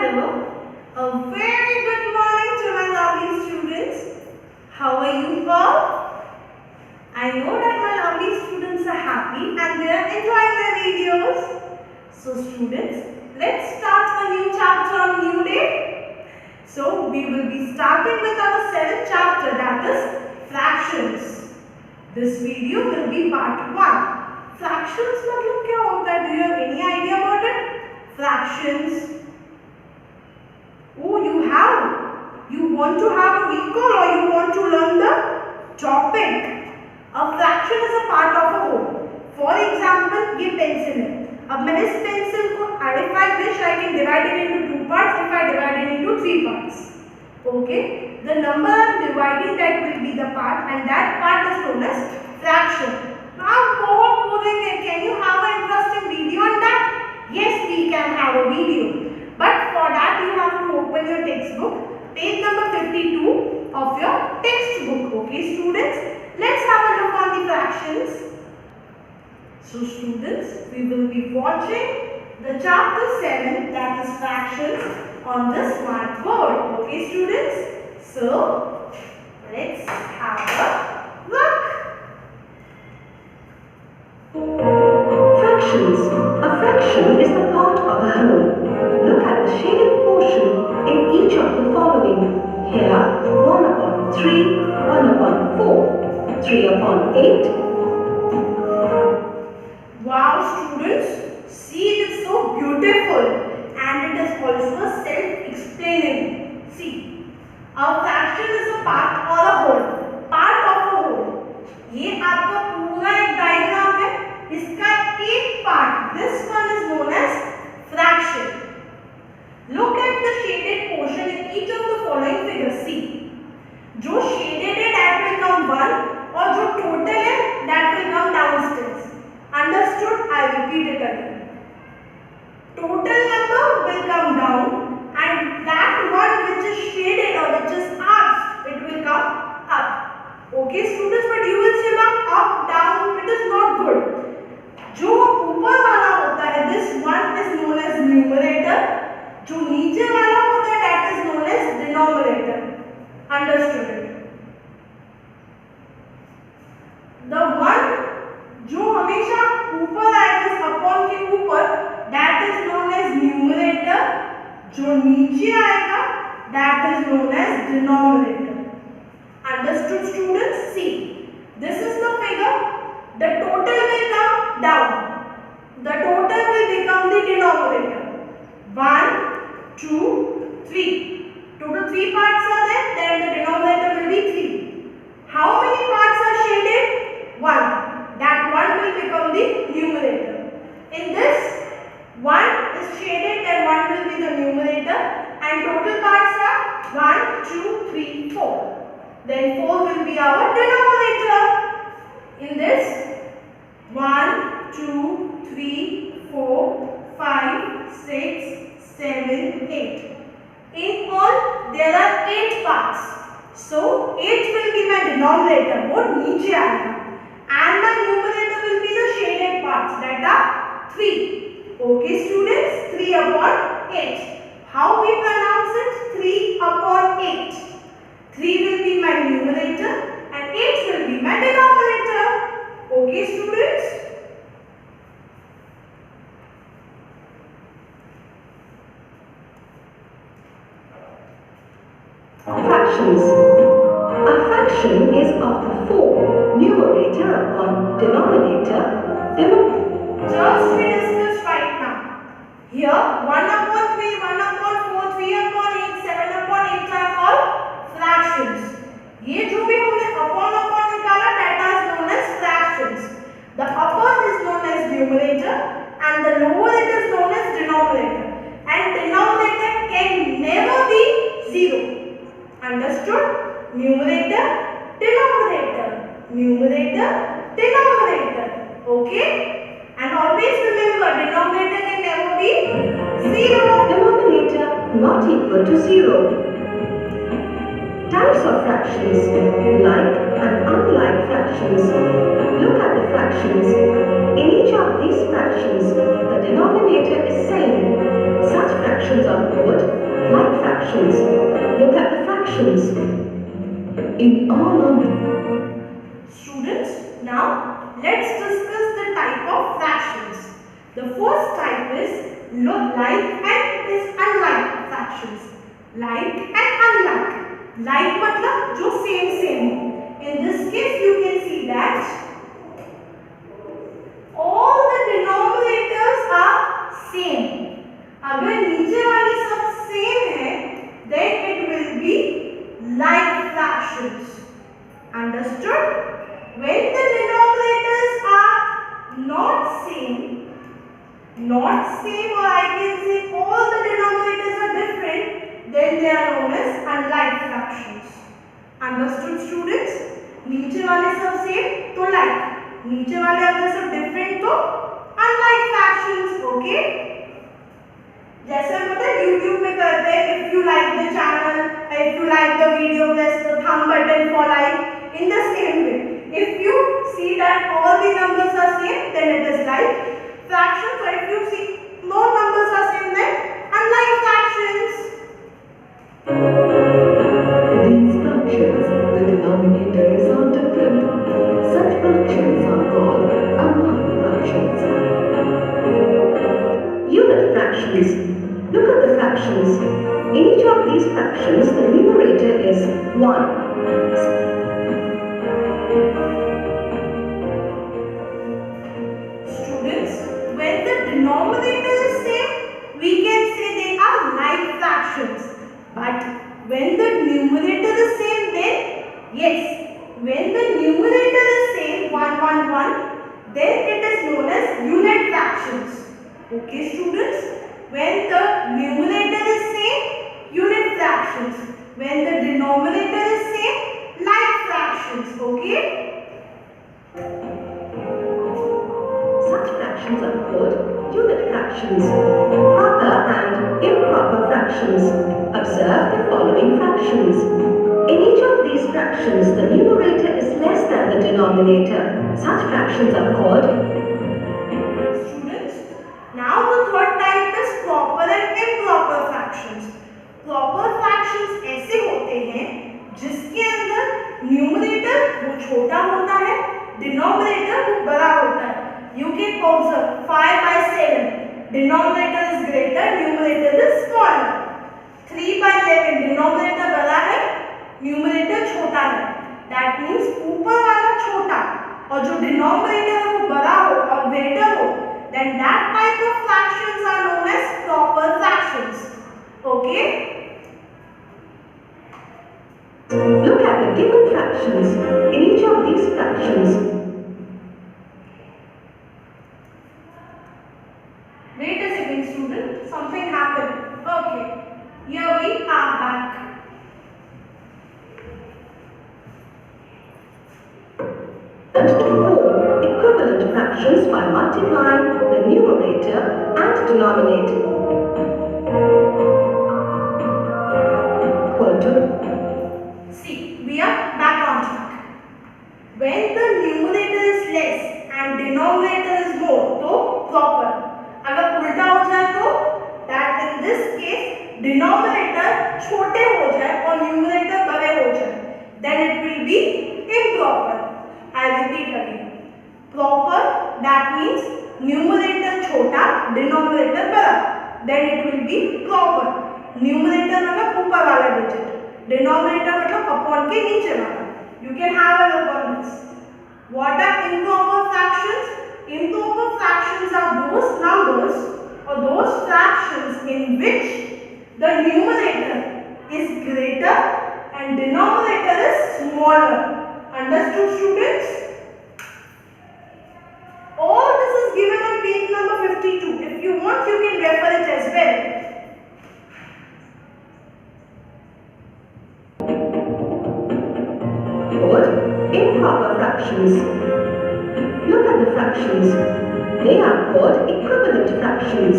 Hello, a very good morning to my lovely students. How are you all? I know that my lovely students are happy and they are enjoying their videos. So students, let's start a new chapter on new day. So we will be starting with our 7th chapter, that is fractions. This video will be part 1. Fractions मतलब क्या होता है? Do you have any idea about it? Fractions. Oh, you want to have a recall or you want to learn the topic. A fraction is a part of a whole. For example, ये pencil है. अब मैं इस pencil को, if I wish, I can divide it into 2 parts. If I divide it into 3 parts. Okay. The number I am dividing, that will be the part, and that part is known as fraction. Now, बहुत बोलेंगे, can you have an interesting video on that? Yes, we can have a video. But for that you have to open your textbook, page number 52 of your textbook. Okay students, let's have a look on the fractions. So students, we will be watching the chapter 7, that is fractions, on the smart board. Okay students, so let's have a look. Fractions. A fraction is the part of a whole. Look at the shaded portion in each of the following. Here, 1 upon 3, 1 upon 4, 3 upon 8. Wow students, see, it is so beautiful and it is also self-explaining. See, a fraction is a part or a whole. Part of a whole. ये आपका पूरा एक diagram है, इसका एक part, this one is known as fraction. Look at the shaded portion in each of the following figures. See, जो shaded है that will come 1 और जो total है that will come downstairs. Understood? I repeat it again. Total number will come down and that one which is shaded or which is arched, it will come up. Okay students, but you will say ma'am up, down, it is not good. जो ऊपर वाला होता है, this one is known as numerator. जो नीचे वाला होता है, that is known as denominator. Understood it? The one जो हमेशा ऊपर आएगा अपॉन के ऊपर, that is known as numerator. जो नीचे आएगा, that is known as denominator. Understood students? See, this is the figure. The total will come down. The total will become the denominator. 1, 2, 3. Total 3 parts are there. Then the denominator will be 3. How many parts are shaded? 1. That 1 will become the numerator. In this, 1 is shaded, then 1 will be the numerator. And total parts are 1, 2, 3, 4. Then 4 will be our denominator. In this, 1, 2, 3, 4, 5, 6, 7, 8. In all, there are 8 parts. So, 8 will be my denominator. वो नीचे आएगा. And my numerator will be the shaded parts. That are 3. Okay students, 3 upon 8. How we pronounce it? 3 upon 8. 3 will be my numerator and 8 will be my denominator. Okay students? Fractions. A fraction is of the form numerator upon denominator. Just we discussed right now. Here 1 upon 3, 1 upon 4, 3 upon 8, 7 upon 8 are called fractions. ये जो भी हमने upon निकाला, that is known as fractions. The upper is known as numerator and the lower it is known as denominator. And denominator can never be 0. Understood? Numerator, denominator. Numerator, denominator. Okay? And always remember, denominator can never be 0. Denominator not equal to 0. Types of fractions, like and unlike fractions. Look at the fractions. In each of these fractions, the denominator is same. Such fractions are called fractions. Look at the fractions. In all of Students, now let's discuss the type of fractions. The first type is like and is unlike fractions. Like and unlike. Like मतलब जो same. In this case, you can see that all the denominators are same. अगर नीचे वाली सब same है, then it will be like fractions. Understood? When the denominators are not same or I can say all the denominators are different, then they are known as unlike fractions. Understood students? नीचे वाले सब same तो like, नीचे वाले अगर सब different तो unlike fractions. Okay? जैसे हम पता है YouTube में करते हैं, if you like the channel, if you like the video, press the thumb button for like. In the same way, if you see that all the numbers are same, then it is like fractions. Or if you see no numbers are same, then unlike fractions. these fractions, the denominators are different. Such fractions are called unlike fractions. Unit fractions. Look at the fractions. In each of these fractions, the numerator is 1. Students, when the denominator is same, we can say they are like fractions. But when the numerator is same, then yes, when the numerator is same 1, then it is known as unit fractions. Okay, students, when the numerator is same, unit fractions. When the denominator is same, like fractions. Okay. Such fractions are called unit fractions. Proper and improper fractions. Observe the following fractions. In each of these fractions, the numerator is less than the denominator. Such fractions are called. Students, now the third type is proper and improper fractions. Proper fractions ऐसे होते हैं जिसके अंदर numerator वो छोटा होता है, denominator वो बड़ा होता है. You can observe 5/7. Denominator is greater, numerator is smaller. 3/11. Denominator बड़ा है, numerator छोटा है. That means ऊपर वाला छोटा और जो denominator है वो बड़ा हो और greater हो, then that type of fractions are known as proper fractions. Okay? Look at the given fractions. In each of these fractions, Wait a second, student. Something happened. Okay. Here we are back. and to form equivalent fractions by multiplying the numerator and denominator. Equal to. See, we are back on track. When the numerator is less and denominator is more, तो proper. अगर उल्टा हो जाए तो that in this case denominator छोटे हो जाए और numerator बड़े हो जाए, then it will be improper. I repeat again. Proper, that means numerator छोटा, denominator बड़ा, then it will be proper. Numerator मतलब ऊपर वाला digit, denominator मतलब upon के नीचे वाला. You can have a look on this. What are improper fractions? Improper fractions are those numbers or those fractions in which the numerator is greater and denominator is smaller. Understood, students? All this is given on page number 52. If you want, you can refer it as well. Called improper fractions. Look at the fractions. They are called equivalent fractions.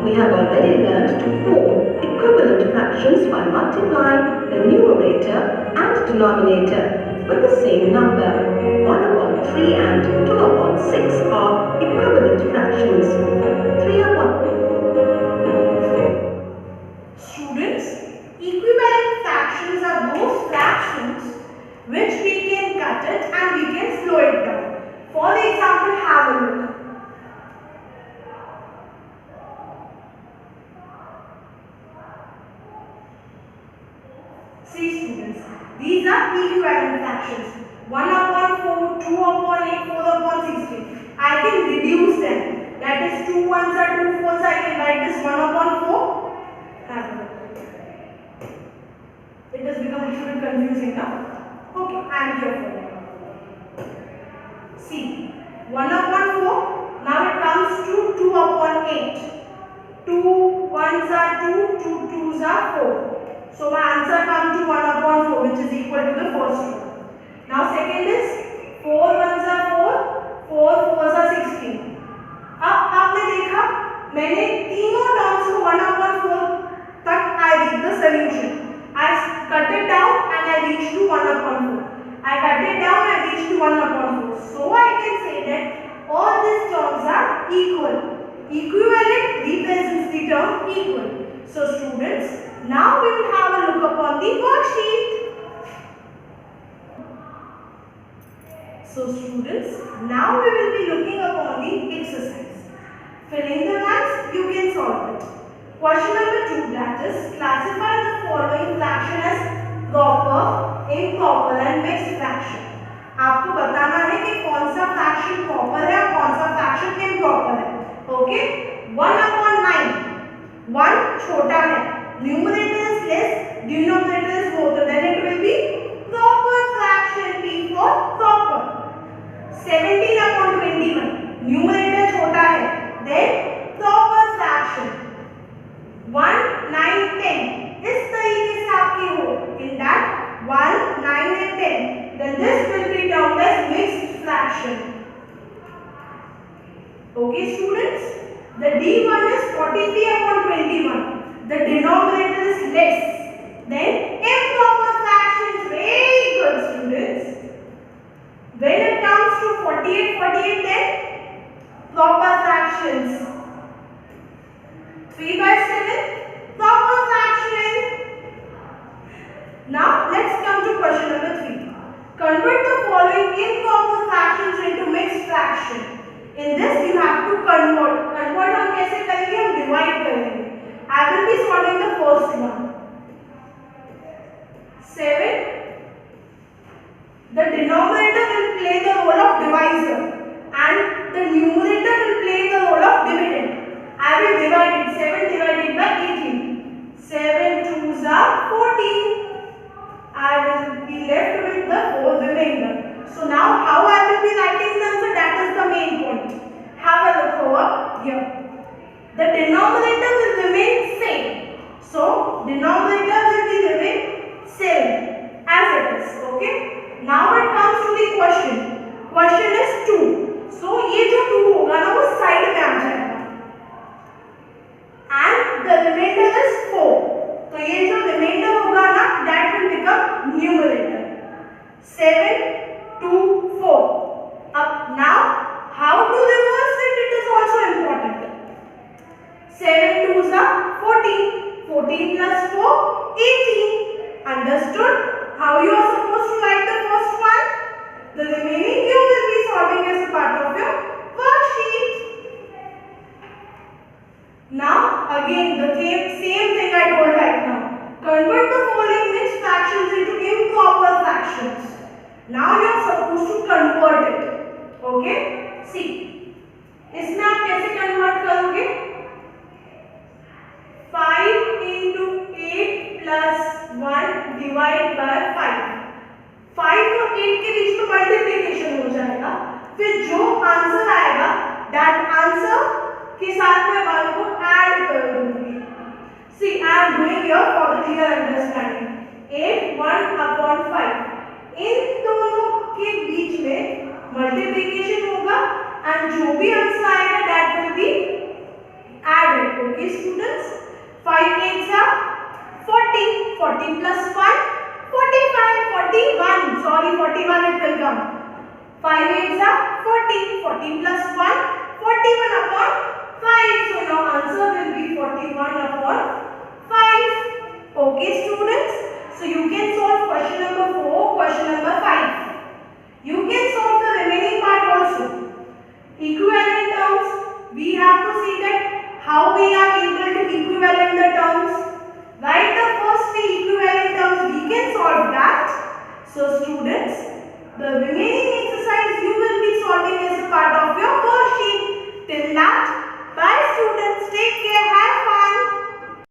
We have already learned to form equivalent fractions by multiplying the numerator and denominator with the same number. 1/3 and 2/6 are equivalent fractions. 3/1. Students, See students, these are equivalent fractions. 1 upon 4, 2 upon 8, 4 upon 16. I can reduce them. That is 2 ones are 2 fours. I can write this 1 upon 4. Have a look. It has become a little bit confusing now. Okay, I am here for you. See, 1 upon 4. Now it comes to 2 upon 8. 2 ones are 2, 2 twos are 4. So my answer comes to 1 upon 4, which is equal to the first one. Now second is 4 ones are 4, 4 fours are 16. अब आपने देखा मैंने तीनों terms को 1 upon 4 तक I reach the solution. I cut it down and I reach to 1 upon 4. I cut it down and reach to 1 upon 4. So I can say that all these terms are equal. Equivalent represents the term equal. So students, now we will have a look upon the worksheet. So students, now we will be looking upon the exercise. Fill in the blanks, you can solve it. Question number 2, that is, classify the following fraction as proper, improper and mixed fraction. आपको बताना है कि कौन सा fraction proper है और कौन सा फ्रैक्शन इम्प्रॉपर है. Okay, 1 upon 9. 1 छोटा है. Numerator is less, denominator is more. Then it will be proper fraction. P for proper. 17 upon 21. Numerator छोटा है. Then proper fraction. 1, 9, 10. इस तरीके से आपकी हो. In that 1, 9 and 10. Then this will be termed as mixed fraction. Okay students, the D1 is 43 upon 21. The denominator is less. Then improper fractions, very good students. When it comes to 48, 48 then proper fractions. 3 by 7, proper fraction. Now let's come to question number 3. Convert the following improper fractions into mixed fraction. In this you have to convert. Convert हम कैसे करेंगे? हम divide करेंगे. I will be solving the first one. 7. The denominator will play the role of divisor and the numerator will play the role of dividend. I will divide it. 7 divided by 18. 7 twos are 14. I will be left with the 4 remainder. So now how I will be writing the answer, that is the main point. Have a look over here. The denominator will remain same. So denominator will be remain same as it is. Okay. Now it comes to the question. Question is 2. So ये जो 2 होगा ना वो side में आ जाएगा. And the remainder is 4. तो ये जो remainder होगा ना, that will become numerator. 7, 2, 4. Up now, how to reverse it? It is also important. 7 twos are 14. 14 plus 4, 18. Understood? How you are supposed to write the first one? The remaining you will be solving as a part of your worksheet. Now, again, the same thing I told right now. Convert the following mixed fractions into improper fractions. Now you are supposed to convert it. Okay? See. इसमें आप कैसे convert करोगे? 5 into 8 plus 1 divide by 5. 5 और 8 के बीच में multiplication हो जाएगा. फिर जो आंसर आएगा, that answer के साथ में 1 को ऐड कर दूंगी. See, I am doing here for the clear understanding. 8 1 upon 5. इन दोनों के बीच में मल्टीप्लिकेशन होगा and जो भी आंसर आएगा that will be added. Okay students? 5 8s are 40. 40 plus 1 45. 41. Sorry, 41 it will come. 5 8s are 40. 40 plus 1 41 upon 5. So now answer will be 41 upon 5. Okay students, so you can solve question number 4, question number 5. You can solve the remaining part also. Equivalent terms, we have to see that how we are able to equivalent the terms. Write the first 3 equivalent terms. We can part of your worksheet. Till that,